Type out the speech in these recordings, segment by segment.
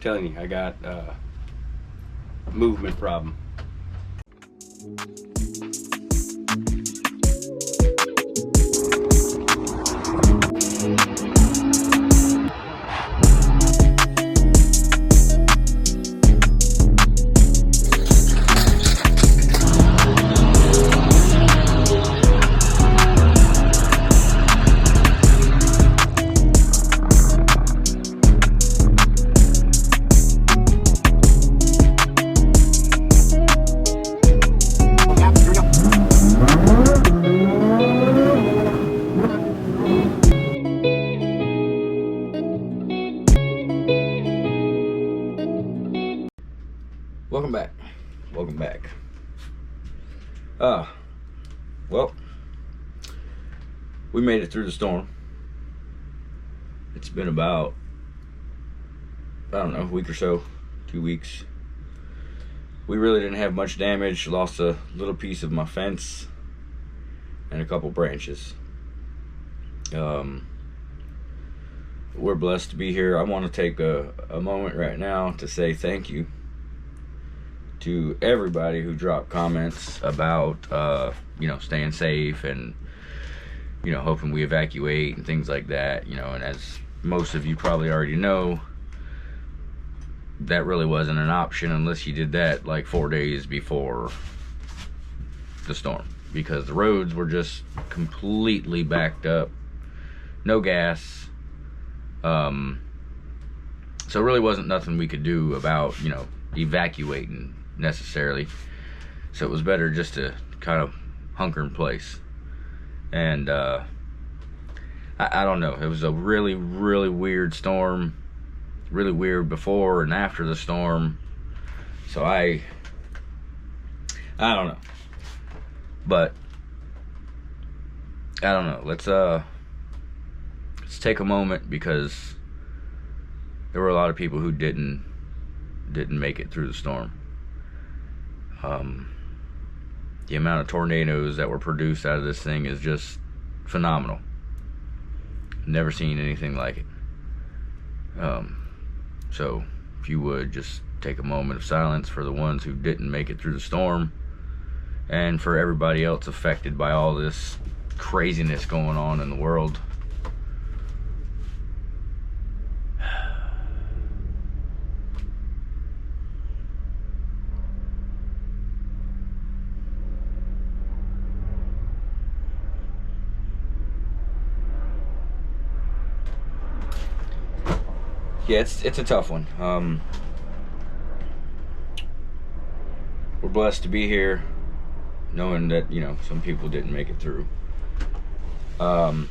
telling you, I got movement problem. Welcome back. Well, we made it through the storm. It's been about, I don't know, a week or so, 2 weeks. We really didn't have much damage. Lost a little piece of my fence and a couple branches. We're blessed to be here. I want to take a moment right now to say thank you to everybody who dropped comments about staying safe and hoping we evacuate and things like that. And as most of you probably already know, that really wasn't an option unless you did that like 4 days before the storm, because the roads were just completely backed up, no gas. So it really wasn't nothing we could do about evacuating necessarily. So it was better just to kind of hunker in place. And I don't know, it was a really weird storm, really weird before and after the storm. So I don't know, but I don't know, let's take a moment, because there were a lot of people who didn't make it through the storm. The amount of tornadoes that were produced out of this thing is just phenomenal. Never seen anything like it. So if you would just take a moment of silence for the ones who didn't make it through the storm, and for everybody else affected by all this craziness going on in the world. Yeah, it's a tough one. We're blessed to be here, knowing that some people didn't make it through. I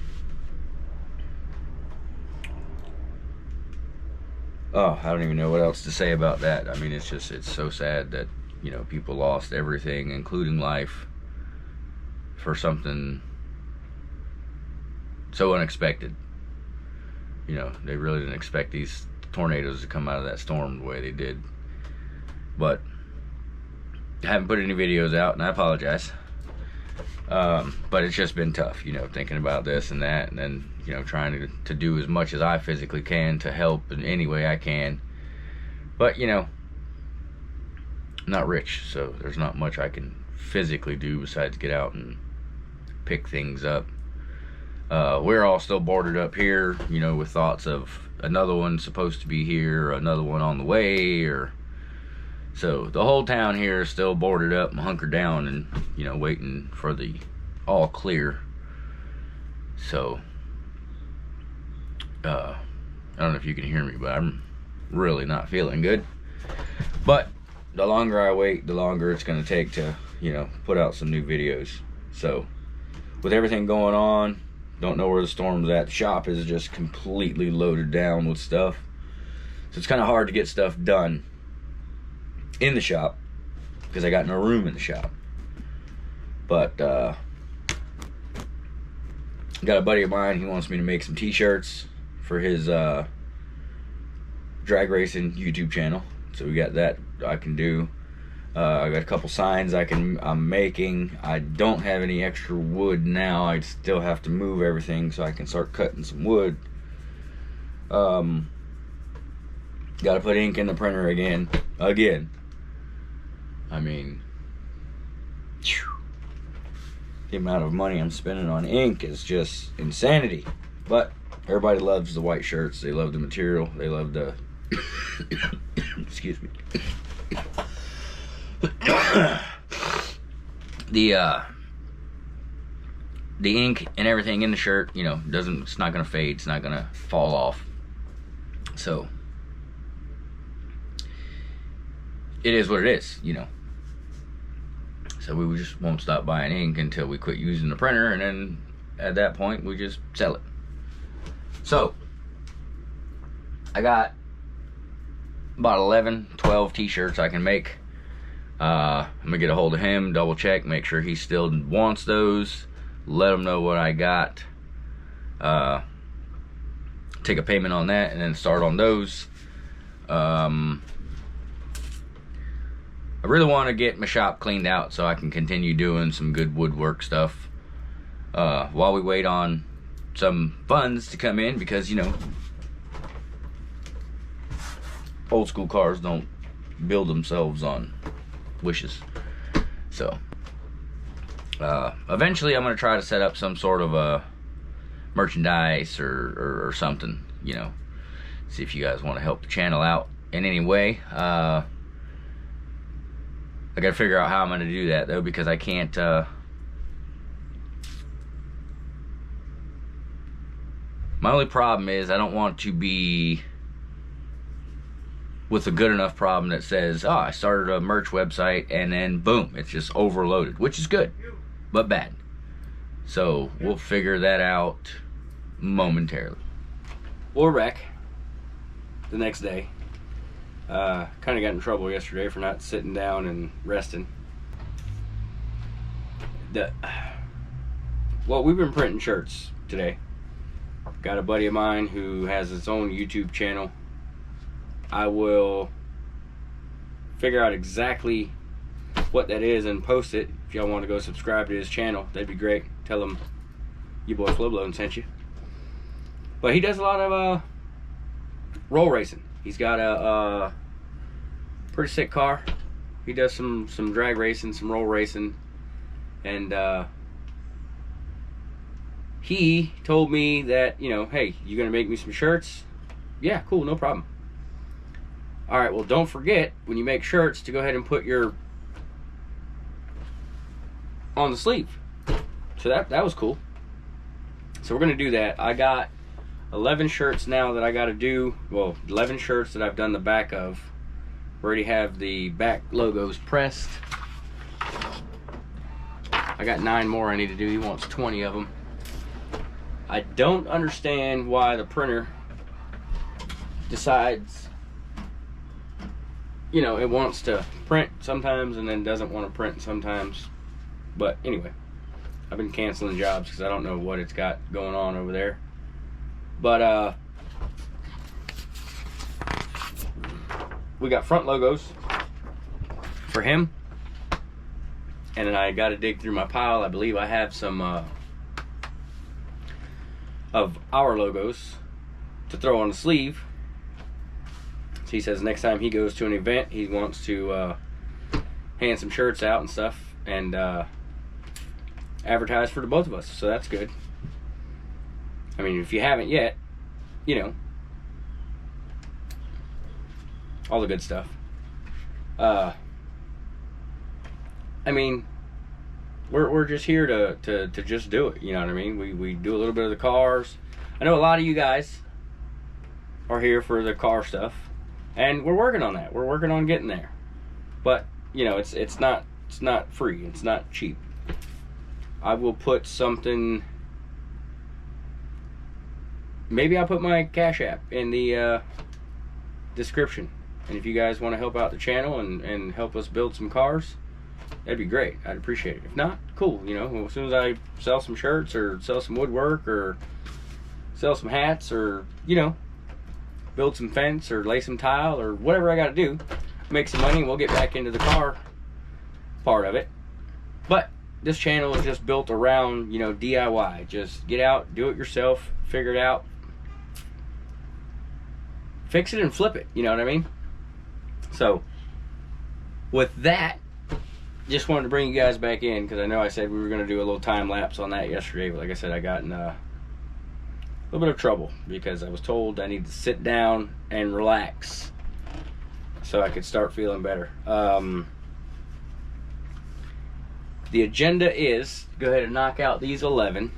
don't even know what else to say about that. I mean, it's so sad that people lost everything, including life, for something so unexpected. They really didn't expect these tornadoes to come out of that storm the way they did. But I haven't put any videos out, and I apologize. But it's just been tough, thinking about this and that, and then, trying to do as much as I physically can to help in any way I can. But, I'm not rich, so there's not much I can physically do besides get out and pick things up. We're all still boarded up here, with thoughts of another one supposed to be here, or another one on the way, or so the whole town here is still boarded up and hunkered down and waiting for the all clear. So I don't know if you can hear me, but I'm really not feeling good. But the longer I wait, the longer it's going to take to put out some new videos. So with everything going on, don't know where the storm's at. The shop is just completely loaded down with stuff, so it's kind of hard to get stuff done in the shop because I got no room in the shop. But got a buddy of mine, he wants me to make some t-shirts for his drag racing YouTube channel, so we got that I can do. I got a couple signs I'm making. I don't have any extra wood now. I still have to move everything so I can start cutting some wood. Got to put ink in the printer again. I mean, the amount of money I'm spending on ink is just insanity. But everybody loves the white shirts. They love the material. They love the excuse me. The ink and everything in the shirt, you know, it's not gonna fade. It's not gonna fall off. So it is what it is, you know. So we just won't stop buying ink until we quit using the printer, and then at that point we just sell it. So I got about 12 t-shirts I can make. I'm gonna get a hold of him, double check, make sure he still wants those, let him know what I got, take a payment on that, and then start on those. I really want to get my shop cleaned out so I can continue doing some good woodwork stuff while we wait on some funds to come in, because, you know, old school cars don't build themselves on wishes. So eventually I'm going to try to set up some sort of a merchandise or something, you know, see if you guys want to help the channel out in any way. I gotta figure out how I'm gonna do that though, because I can't my only problem is I don't want to be with a good enough problem that says, oh, I started a merch website and then boom, it's just overloaded, which is good but bad. So we'll figure that out momentarily. We're back the next day. Kind of got in trouble yesterday for not sitting down and resting. Well, we've been printing shirts today. Got a buddy of mine who has his own YouTube channel. I will figure out exactly what that is and post it. If y'all want to go subscribe to his channel, that'd be great. Tell him your boy Flowblowing sent you. But he does a lot of roll racing. He's got a pretty sick car. He does some drag racing, some roll racing, and he told me that, you know, hey, you gonna make me some shirts? Yeah, cool, no problem. All right, well, don't forget when you make shirts to go ahead and put your on the sleeve. So that was cool. So we're gonna do that. I got 11 shirts now that I got to do. Well, 11 shirts that I've done the back of. Already have the back logos pressed. I got 9 more I need to do. He wants 20 of them. I don't understand why the printer decides, you know, it wants to print sometimes and then doesn't want to print sometimes. But anyway, I've been canceling jobs because I don't know what it's got going on over there. But we got front logos for him, and then I got to dig through my pile. I believe I have some of our logos to throw on the sleeve. So he says next time he goes to an event, he wants to hand some shirts out and stuff, and advertise for the both of us. So that's good. I mean, if you haven't yet, you know, all the good stuff. I mean, we're just here to just do it. You know what I mean? We do a little bit of the cars. I know a lot of you guys are here for the car stuff, and we're working on that. We're working on getting there. But you know, it's not free. It's not cheap. I will put something. Maybe I'll put my Cash App in the description. And if you guys want to help out the channel and help us build some cars, that'd be great. I'd appreciate it. If not, cool. You know, as soon as I sell some shirts or sell some woodwork or sell some hats or, you know, build some fence or lay some tile or whatever I got to do, make some money, and we'll get back into the car part of it. But this channel is just built around, you know, DIY. Just get out, do it yourself, figure it out. fix it and flip it. You know what I mean? So, with that, just wanted to bring you guys back in because I know I said we were going to do a little time lapse on that yesterday, but like I said, I got in a little bit of trouble because I was told I need to sit down and relax so I could start feeling better. The agenda is go ahead and knock out these 11,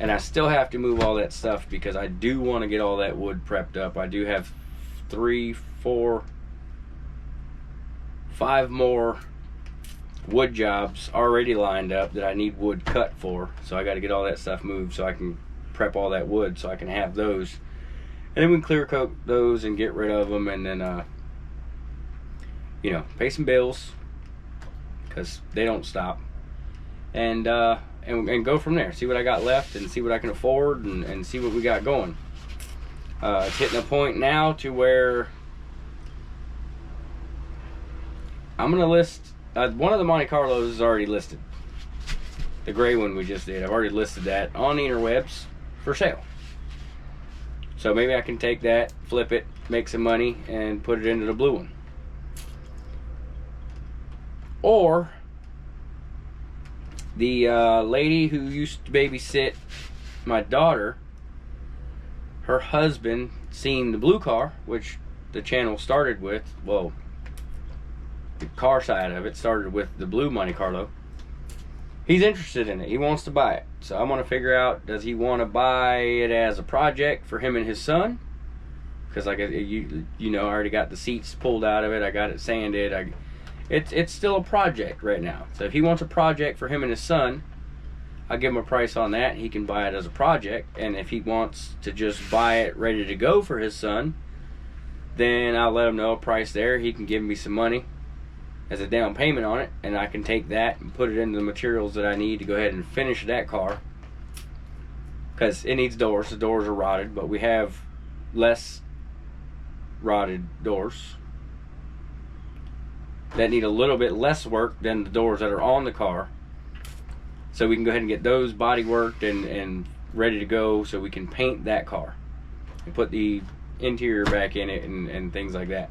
and I still have to move all that stuff because I do want to get all that wood prepped up. I do have 3, 4, 5 more wood jobs already lined up that I need wood cut for, so I got to get all that stuff moved so I can prep all that wood so I can have those, and then we can clear coat those and get rid of them, and then you know, pay some bills because they don't stop, and go from there. See what I got left and see what I can afford, and see what we got going. It's hitting a point now to where I'm gonna list one of the Monte Carlos is already listed. The gray one we just did, I've already listed that on the interwebs for sale. So maybe I can take that, flip it, make some money, and put it into the blue one. Or the lady who used to babysit my daughter, her husband seen the blue car, which the channel started with. Well, the car side of it started with the blue Monte Carlo. He's interested in it. He wants to buy it. So I'm going to figure out, does he want to buy it as a project for him and his son? Because like you know, I already got the seats pulled out of it. I got it sanded. It's still a project right now. So if he wants a project for him and his son, I'll give him a price on that. He can buy it as a project. And if he wants to just buy it ready to go for his son, then I'll let him know a price there. He can give me some money as a down payment on it, and I can take that and put it into the materials that I need to go ahead and finish that car, because it needs doors. The doors are rotted, but we have less rotted doors that need a little bit less work than the doors that are on the car, so we can go ahead and get those body worked and ready to go, so we can paint that car and put the interior back in it and things like that.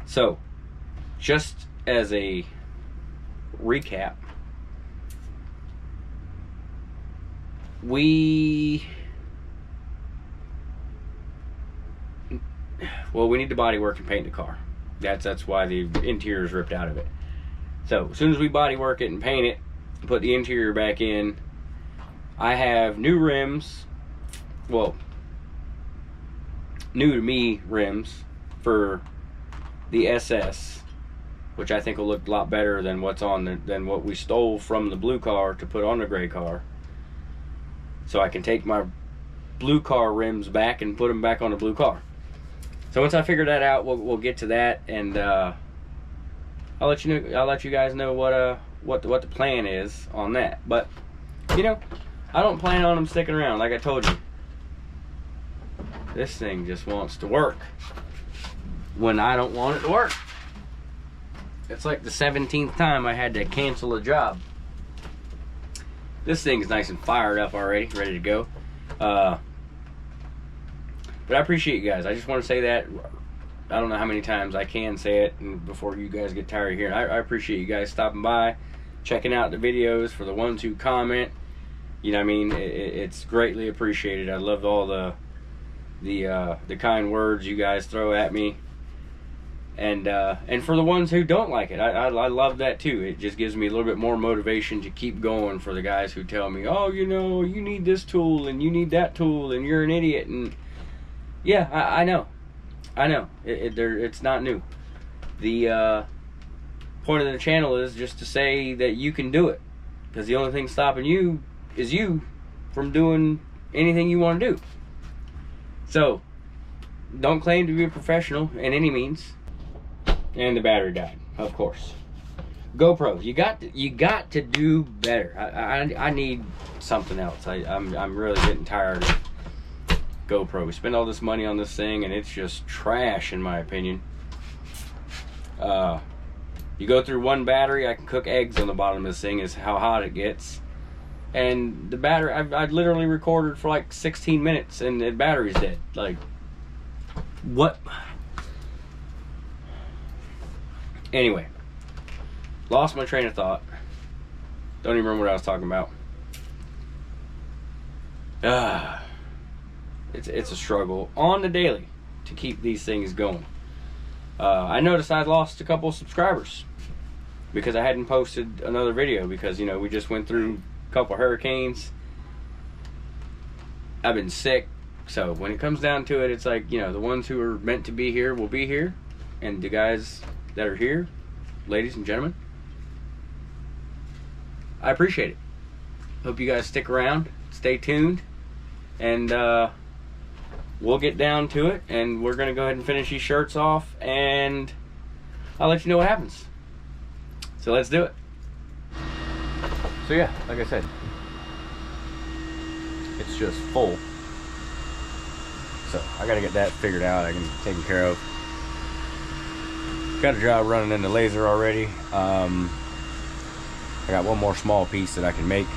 So just as a recap, we need to body work and paint the car. That's why the interior is ripped out of it. So as soon as we body work it and paint it, put the interior back in, I have new rims, well, new to me rims for the SS, which I think will look a lot better than what's on than what we stole from the blue car to put on the gray car. So I can take my blue car rims back and put them back on the blue car. So once I figure that out, we'll get to that, and I'll let you guys know what the plan is on that. But you know, I don't plan on them sticking around. Like I told you, this thing just wants to work when I don't want it to work. It's like the 17th time I had to cancel a job. This thing's nice and fired up already, ready to go. But I appreciate you guys. I just want to say that. I don't know how many times I can say it and before you guys get tired of hearing. I appreciate you guys stopping by, checking out the videos, for the ones who comment. You know what I mean? It's greatly appreciated. I love all the kind words you guys throw at me. And for the ones who don't like it, I love that too. It just gives me a little bit more motivation to keep going, for the guys who tell me, oh, you know, you need this tool and you need that tool and you're an idiot. And yeah, I know. It's not new. The point of the channel is just to say that you can do it, because the only thing stopping you is you from doing anything you want to do. So don't claim to be a professional in any means. And the battery died, of course. GoPros, you got to do better. I need something else. I'm really getting tired of GoPro. We spend all this money on this thing and it's just trash, in my opinion. You go through one battery, I can cook eggs on the bottom of this thing, is how hot it gets. And the battery, I literally recorded for like 16 minutes and the battery's dead. Like, What? Anyway, lost my train of thought. Don't even remember what I was talking about. It's a struggle on the daily to keep these things going. I noticed I lost a couple of subscribers because I hadn't posted another video because, you know, we just went through a couple hurricanes. I've been sick. So when it comes down to it, it's like, you know, the ones who are meant to be here will be here. And the guys that are here, ladies and gentlemen, I appreciate it. Hope you guys stick around, stay tuned, and we'll get down to it. And we're going to go ahead and finish these shirts off, and I'll let you know what happens. So let's do it. So yeah, like I said, it's just full. So I gotta get that figured out. I can taken care of. Got a job running in the laser already. I got one more small piece that I can make.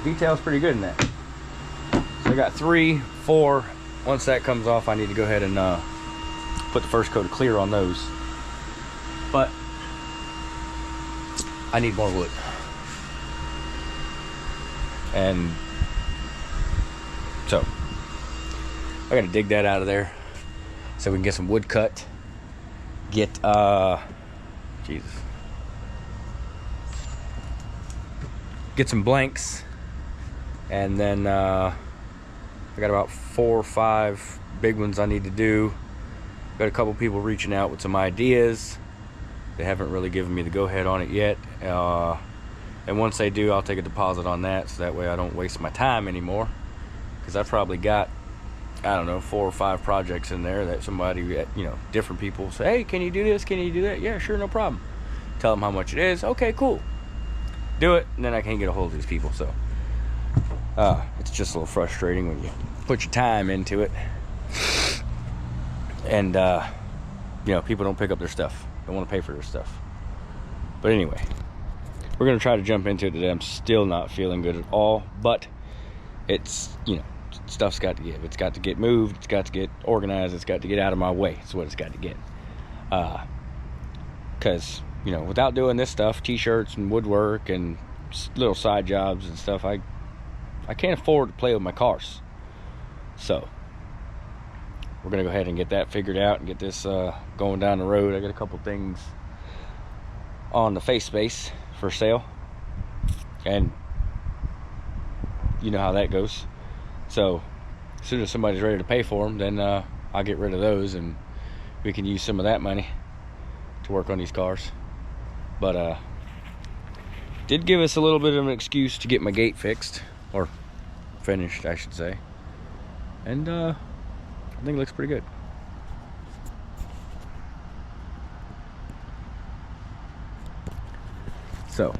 Detail's pretty good in that. So I got 3, 4. Once that comes off, I need to go ahead and put the first coat of clear on those. But I need more wood. And so I gotta dig that out of there so we can get some wood cut. Get get some blanks. And then I got about 4 or 5 big ones I need to do. Got a couple people reaching out with some ideas. They haven't really given me the go-ahead on it yet. And once they do, I'll take a deposit on that, so that way I don't waste my time anymore. Because I probably got, I don't know, 4 or 5 projects in there that somebody, you know, different people say, hey, can you do this? Can you do that? Yeah, sure, no problem. Tell them how much it is. Okay, cool. Do it, and then I can't get a hold of these people, so. It's just a little frustrating when you put your time into it and you know, people don't pick up their stuff, don't want to pay for their stuff. But anyway, we're gonna try to jump into it today. I'm still not feeling good at all, but it's, you know, stuff's got to give. It's got to get moved, it's got to get organized, it's got to get out of my way. It's what it's got to get. Because, you know, without doing this stuff, t-shirts and woodwork and little side jobs and stuff, I can't afford to play with my cars. So we're gonna go ahead and get that figured out and get this going down the road. I got a couple things on the face space for sale, and you know how that goes. So as soon as somebody's ready to pay for them, then I'll get rid of those and we can use some of that money to work on these cars. But did give us a little bit of an excuse to get my gate fixed, or finished I should say, and I think it looks pretty good. So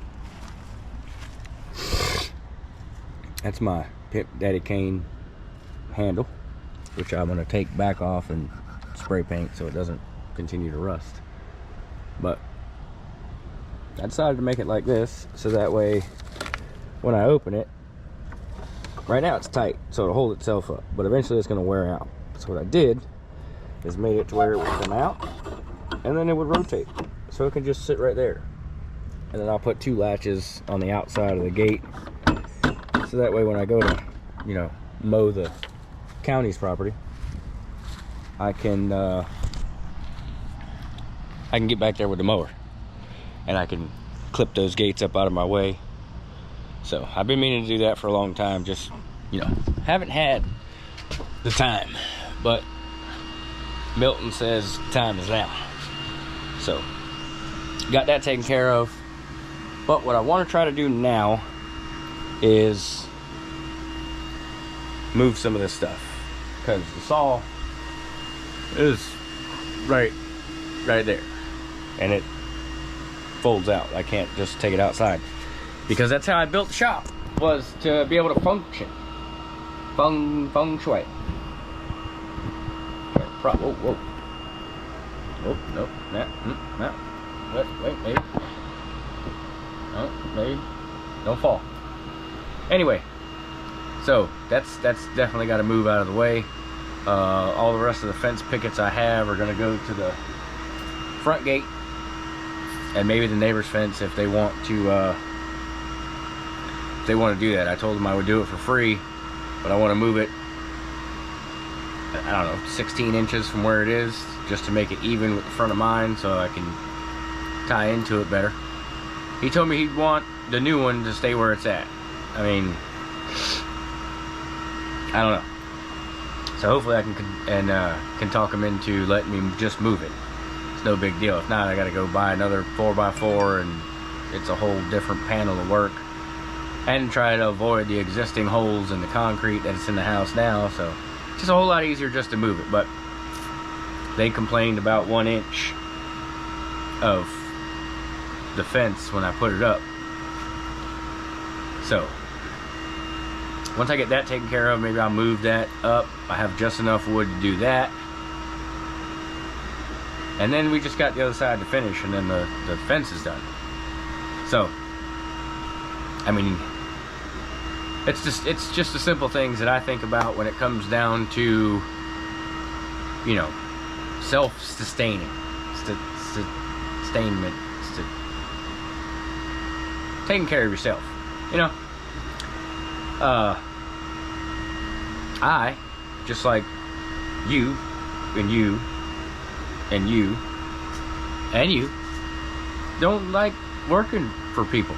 that's my Pimp Daddy Cane handle, which I'm going to take back off and spray paint so it doesn't continue to rust. But I decided to make it like this so that way when I open it, right now it's tight so it'll hold itself up, but eventually it's going to wear out. So what I did is made it to where it would come out and then it would rotate so it can just sit right there. And then I'll put 2 latches on the outside of the gate so that way when I go to, you know, mow the county's property, I can get back there with the mower and I can clip those gates up out of my way. So I've been meaning to do that for a long time, just, you know, haven't had the time, but Milton says time is now. So got that taken care of. But what I want to try to do now is move some of this stuff, because the saw is right there and it folds out. I can't just take it outside, because that's how I built the shop, was to be able to function. Feng shui. Okay. Whoa, whoa. Oh, nope, no. Wait, maybe. No, maybe. Don't fall. Anyway, so that's definitely got to move out of the way. All the rest of the fence pickets I have are going to go to the front gate, and maybe the neighbor's fence if they want to. If they want to do that, I told them I would do it for free, but I want to move it. I don't know, 16 inches from where it is, just to make it even with the front of mine, so I can tie into it better. He told me he'd want the new one to stay where it's at. I mean, I don't know. So hopefully I can talk him into letting me just move it. It's no big deal. If not, I got to go buy another 4x4, and it's a whole different panel of work, and try to avoid the existing holes in the concrete that's in the house now. So it's just a whole lot easier just to move it. But they complained about 1 inch of the fence when I put it up. So once I get that taken care of, maybe I'll move that up. I have just enough wood to do that, and then we just got the other side to finish, and then the fence is done. So I mean, it's just the simple things that I think about when it comes down to, you know, self-sustaining, sustainment, taking care of yourself, you know. I, just like you, and you, and you, and you, don't like working for people,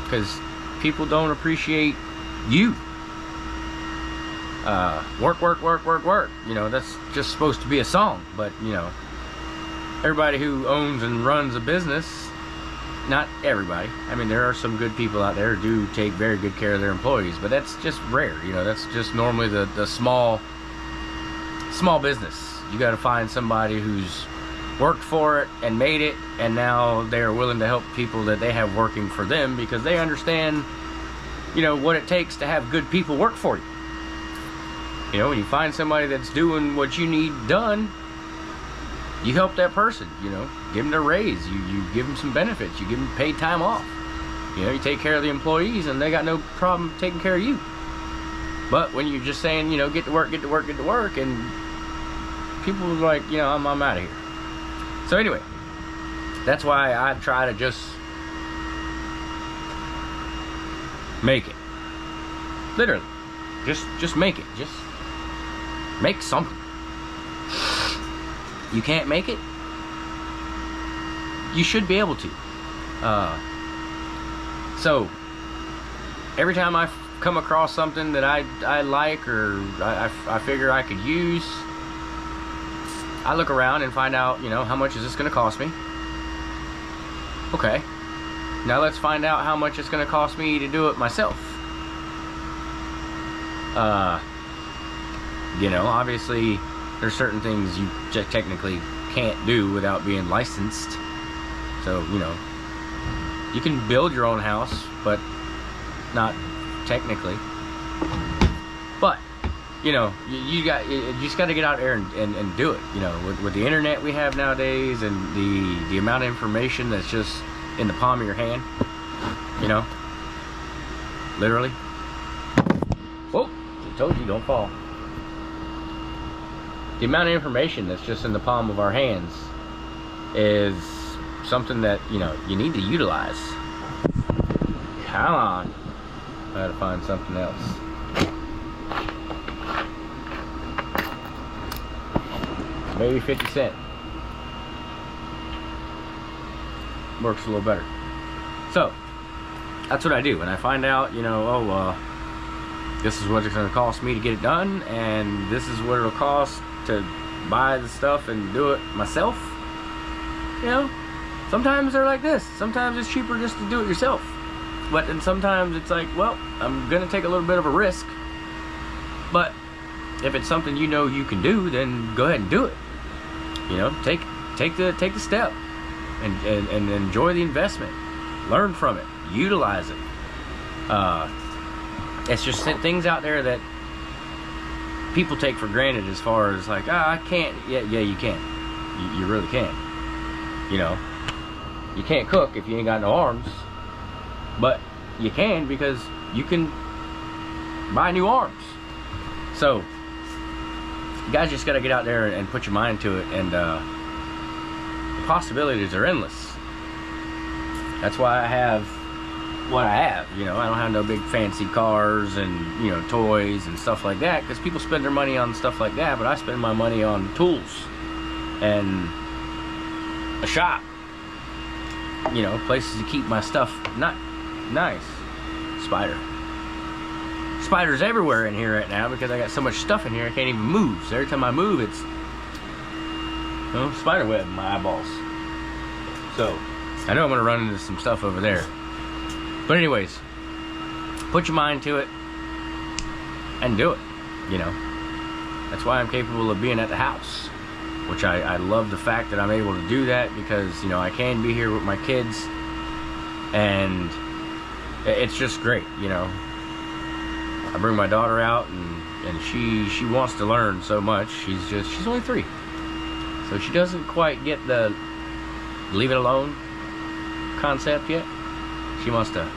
because people don't appreciate you. Work. You know, that's just supposed to be a song, but, you know, everybody who owns and runs a business, not everybody, I mean, there are some good people out there who do take very good care of their employees, but that's just rare. You know, that's just normally the small business. You got to find somebody who's worked for it and made it, and now they're willing to help people that they have working for them, because they understand, you know, what it takes to have good people work for you. You know, when you find somebody that's doing what you need done, you help that person, you know, give them a raise, you give them some benefits, you give them paid time off. You know, you take care of the employees, and they got no problem taking care of you. But when you're just saying, you know, get to work, and people are like, you know, I'm out of here. So anyway, that's why I try to just make it. Literally, just make it. Just make something. You can't make it, you should be able to. So every time I come across something that I like, or I figure I could use, I look around and find out, you know, how much is this going to cost me? Okay, now let's find out how much it's going to cost me to do it myself. You know, obviously there's certain things you just technically can't do without being licensed. So, you know, you can build your own house, but not technically. But, you know, you just got to get out there and do it. You know, with the internet we have nowadays, and the amount of information that's just in the palm of your hand, you know, literally. Whoa, I told you, don't fall. The amount of information that's just in the palm of our hands is something that, you know, you need to utilize. Come on. I gotta find something else. Maybe 50 cents. Works a little better. So, that's what I do. When I find out, you know, this is what it's gonna cost me to get it done, and this is what it'll cost to buy the stuff and do it myself. You know, sometimes they're like this. Sometimes it's cheaper just to do it yourself. But then sometimes it's like, well, I'm gonna take a little bit of a risk. But if it's something you know you can do, then go ahead and do it. You know, take the step and enjoy the investment. Learn from it. Utilize it. It's just things out there that people take for granted, as far as like, I can't. Yeah, you can. You really can. You know, you can't cook if you ain't got no arms, but you can, because you can buy new arms. So you guys just gotta get out there and put your mind to it, and the possibilities are endless. That's why I have what I have. You know, I don't have no big fancy cars and, you know, toys and stuff like that, because people spend their money on stuff like that, but I spend my money on tools and a shop, you know, places to keep my stuff nice. Spiders everywhere in here right now, because I got so much stuff in here I can't even move. So every time I move, it's, you know, spider web in my eyeballs. So I know I'm gonna run into some stuff over there. But anyways, put your mind to it and do it, you know. That's why I'm capable of being at the house, which I love the fact that I'm able to do that, because, you know, I can be here with my kids, and it's just great, you know. I bring my daughter out, and she wants to learn so much. She's only 3, so she doesn't quite get the leave it alone concept yet. She wants to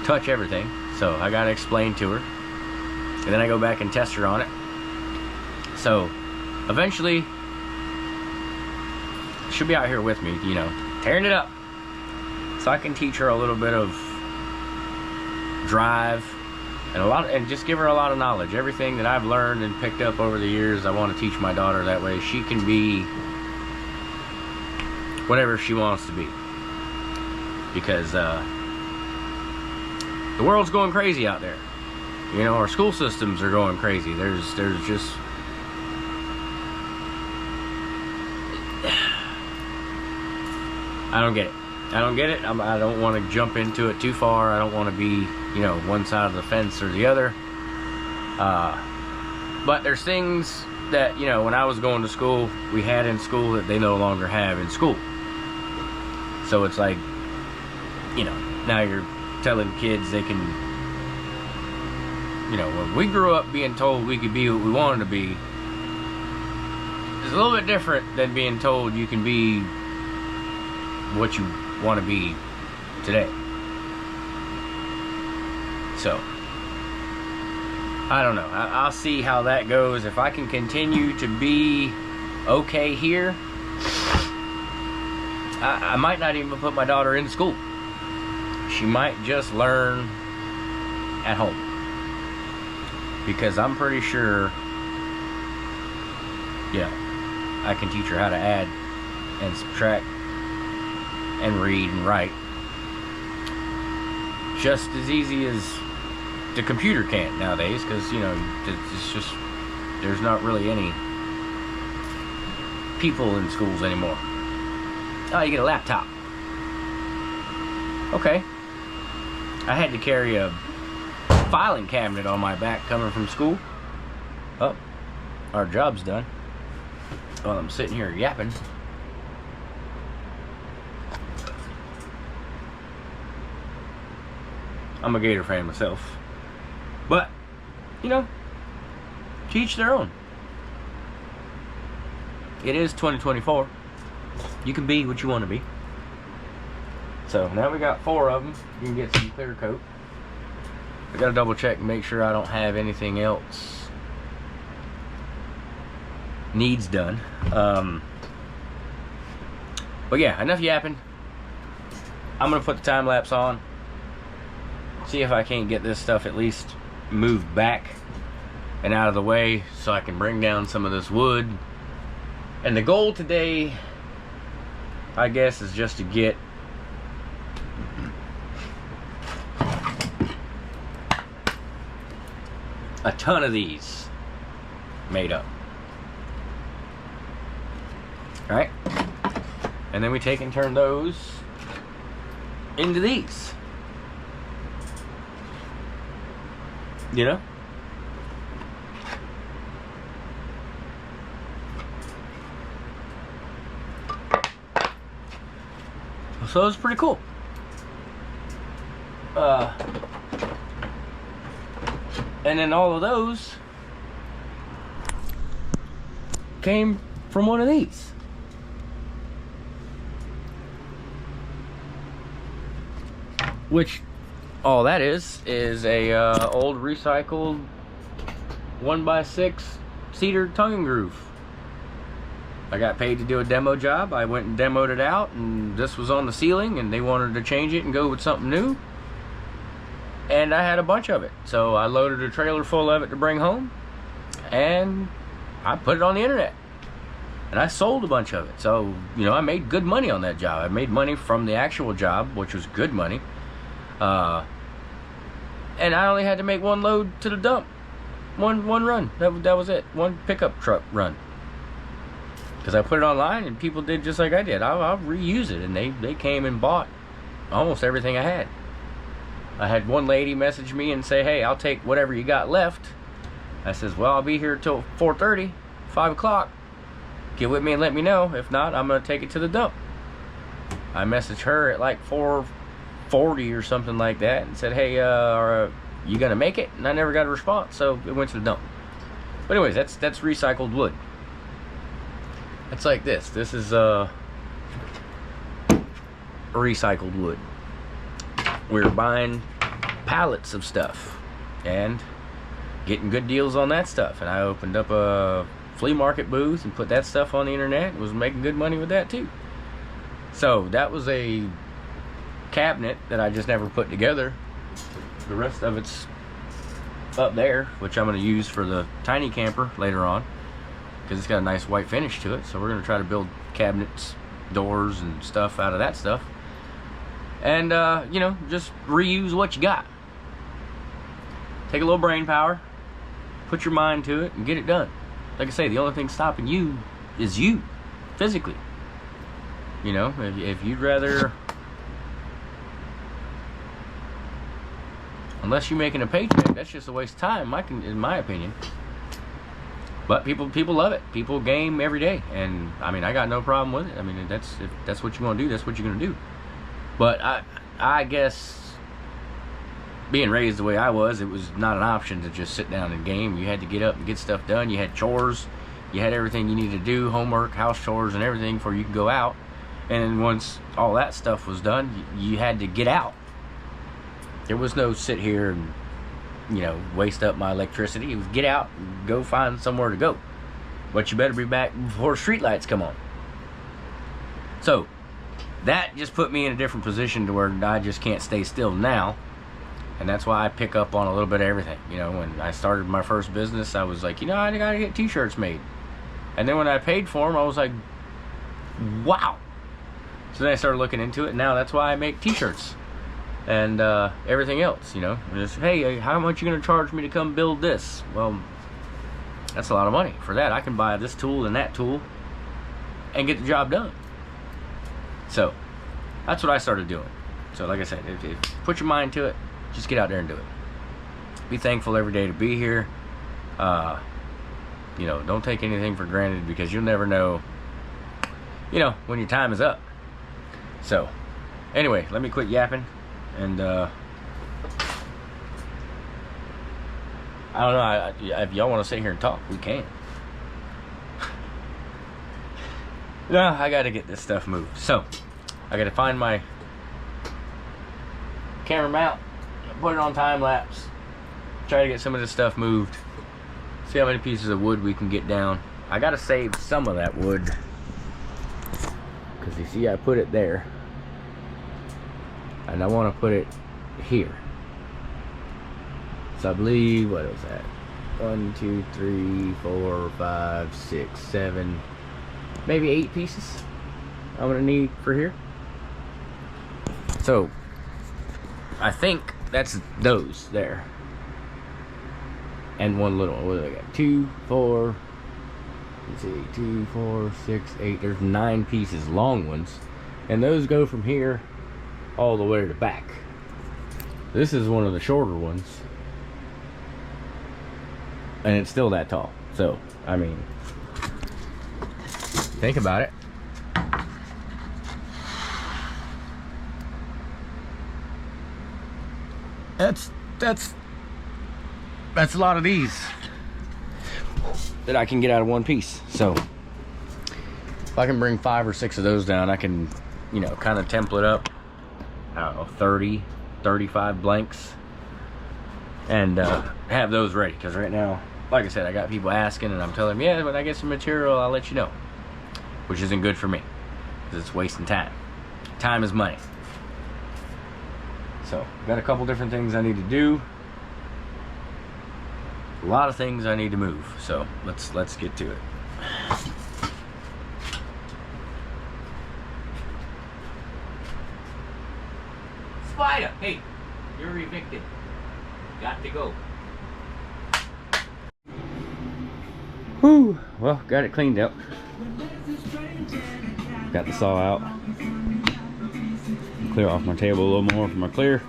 touch everything, so I gotta explain to her, and then I go back and test her on it. So eventually she'll be out here with me, you know, tearing it up, so I can teach her a little bit of drive and just give her a lot of knowledge. Everything that I've learned and picked up over the years, I want to teach my daughter. That way she can be whatever she wants to be, because the world's going crazy out there. You know, our school systems are going crazy. There's just, I don't get it. I don't want to jump into it too far. I don't want to be, you know, one side of the fence or the other. But there's things that, you know, when I was going to school, we had in school that they no longer have in school. So it's like, you know, now you're telling kids they can, you know, when we grew up being told we could be what we wanted to be, it's a little bit different than being told you can be what you want to be today. So I don't know. I'll see how that goes. If I can continue to be okay here, I might not even put my daughter in school. She might just learn at home, because I'm pretty sure, you know, I can teach her how to add and subtract and read and write just as easy as the computer can nowadays, because, you know, it's just, there's not really any people in schools anymore. Oh, you get a laptop. Okay. I had to carry a filing cabinet on my back coming from school. Oh, our job's done. While I'm sitting here yapping. I'm a Gator fan myself. But, you know, to each their own. It is 2024. You can be what you want to be. So now we got 4 of them. You can get some clear coat. I gotta double check and make sure I don't have anything else needs done. But yeah, enough yapping. I'm gonna put the time lapse on. See if I can't get this stuff at least moved back and out of the way, so I can bring down some of this wood. And the goal today, I guess, is just to get a ton of these made up. Alright? And then we take and turn those into these. You know? So it's pretty cool. And then all of those came from one of these. Which, all that is a old recycled 1x6 cedar tongue and groove. I got paid to do a demo job. I went and demoed it out, and this was on the ceiling, and they wanted to change it and go with something new. And I had a bunch of it, so I loaded a trailer full of it to bring home, and I put it on the internet, and I sold a bunch of it. So, you know, I made good money on that job. I made money from the actual job, which was good money, and I only had to make one load to the dump, one run. That was it, one pickup truck run, because I put it online, and people did just like I did. I'll reuse it, and they came and bought almost everything I had. I had one lady message me and say, hey, I'll take whatever you got left. I says, well, I'll be here till 4:30, 5 o'clock. Get with me and let me know. If not, I'm going to take it to the dump. I messaged her at like 4:40 or something like that and said, hey, are you going to make it? And I never got a response, so it went to the dump. But anyways, that's recycled wood. It's like this. This is recycled wood. We're buying pallets of stuff and getting good deals on that stuff. And I opened up a flea market booth and put that stuff on the internet and was making good money with that too. So that was a cabinet that I just never put together. The rest of it's up there, which I'm going to use for the tiny camper later on, because it's got a nice white finish to it. So we're going to try to build cabinets, doors, and stuff out of that stuff. And, you know, just reuse what you got. Take a little brain power, put your mind to it, and get it done. Like I say, the only thing stopping you is you, physically. You know, if you'd rather... Unless you're making a paycheck, that's just a waste of time, in my opinion. But people love it. People game every day. And, I mean, I got no problem with it. I mean, if that's what you want to do, that's what you're going to do. But I guess being raised the way I was, it was not an option to just sit down and game. You had to get up and get stuff done. You had chores. You had everything you needed to do, homework, house chores, and everything before you could go out. And then once all that stuff was done, you had to get out. There was no sit here and, you know, waste up my electricity. It was get out and go find somewhere to go. But you better be back before streetlights come on. So that just put me in a different position to where I just can't stay still now. And that's why I pick up on a little bit of everything. You know, when I started my first business, I was like, you know, I gotta get t-shirts made. And then when I paid for them, I was like, wow. So then I started looking into it, and now that's why I make t-shirts. And everything else, you know. Just, hey, how much you gonna charge me to come build this? Well, that's a lot of money. For that, I can buy this tool and that tool and get the job done. So that's what I started doing. So like I said, if put your mind to it, just get out there and do it. Be thankful every day to be here. You know, don't take anything for granted, because you'll never know, you know, when your time is up. So anyway, let me quit yapping. And I don't know, if y'all want to sit here and talk, we can. No, I gotta get this stuff moved. So I gotta find my camera mount, put it on time lapse, try to get some of this stuff moved, see how many pieces of wood we can get down. I gotta save some of that wood, because you see I put it there, and I want to put it here. So I believe, what was that? 1, 2, 3, 4, 5, 6, 7, maybe 8 pieces I'm gonna need for here. So I think that's those there, and one little one. What do I got? 2, 4. Let's see, 2, 4, 6, 8. There's 9 pieces, long ones, and those go from here all the way to the back. This is one of the shorter ones, and it's still that tall. So I mean, think about it. That's that's a lot of these that I can get out of one piece. So if I can bring 5 or 6 of those down, I can, you know, kind of template up, I don't know, 30, 35 blanks, and have those ready. Because right now, like I said, I got people asking, and I'm telling them, yeah, when I get some material, I'll let you know. Which isn't good for me, because it's wasting time. Time is money. So, got a couple different things I need to do. A lot of things I need to move. So, let's get to it. Spider, hey, you're evicted. Got to go. Whew, well, got it cleaned up. Got the saw out. Clear off my table a little more for my clear.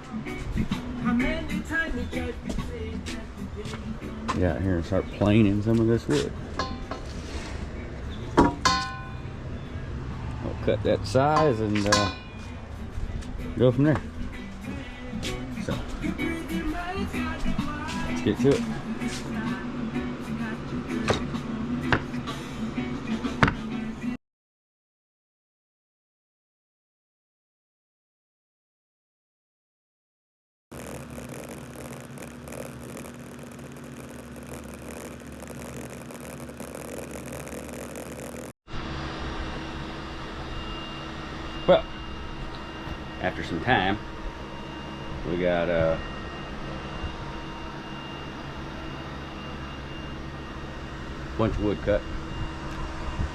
Get out here and start planing some of this wood. I'll cut that size and go from there. So, let's get to it. Well, after some time, we got a bunch of wood cut.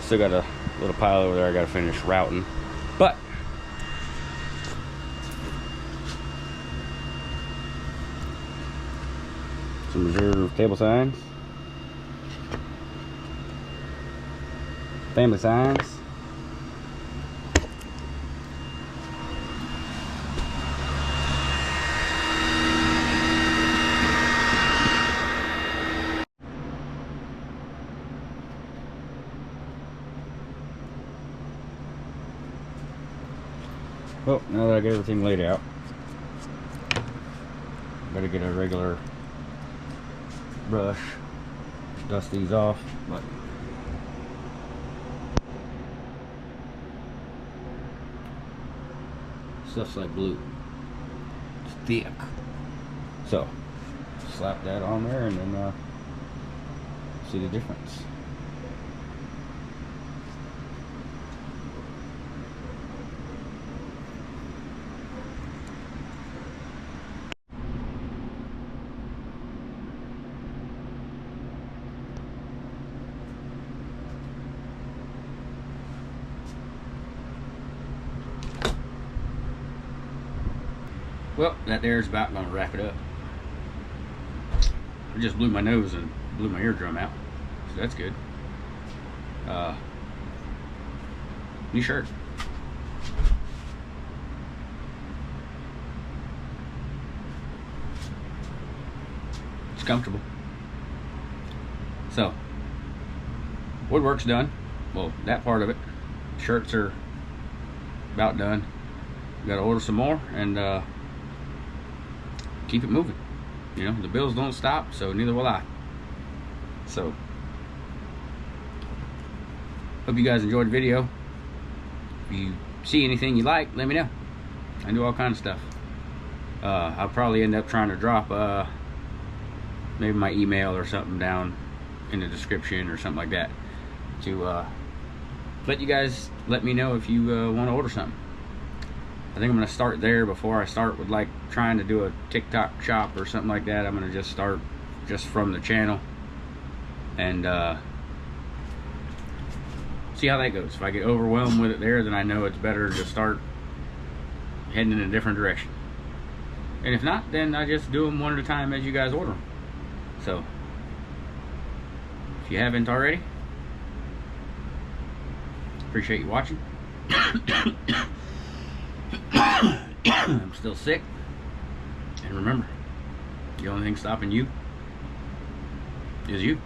Still got a little pile over there I gotta finish routing, but some reserve table signs, family signs, well, now that I got everything laid out, better get a regular brush, dust these off, but stuff's like glue. It's thick. So, slap that on there and then see the difference. Well, that there's about gonna wrap it up. I just blew my nose and blew my eardrum out, so that's good. New shirt. It's comfortable. So, woodwork's done. Well, that part of it. Shirts are about done. Gotta order some more and keep it moving. You know, the bills don't stop, so neither will I. So, hope you guys enjoyed the video. If you see anything you like, let me know. I do all kinds of stuff. I'll probably end up trying to drop maybe my email or something down in the description or something like that to let you guys let me know if you want to order something. I think I'm going to start there before I start with like trying to do a TikTok shop or something like that. I'm going to just start just from the channel and see how that goes. If I get overwhelmed with it there, then I know it's better to start heading in a different direction. And if not, then I just do them one at a time as you guys order them. So, if you haven't already, appreciate you watching. I'm still sick. And remember, the only thing stopping you is you.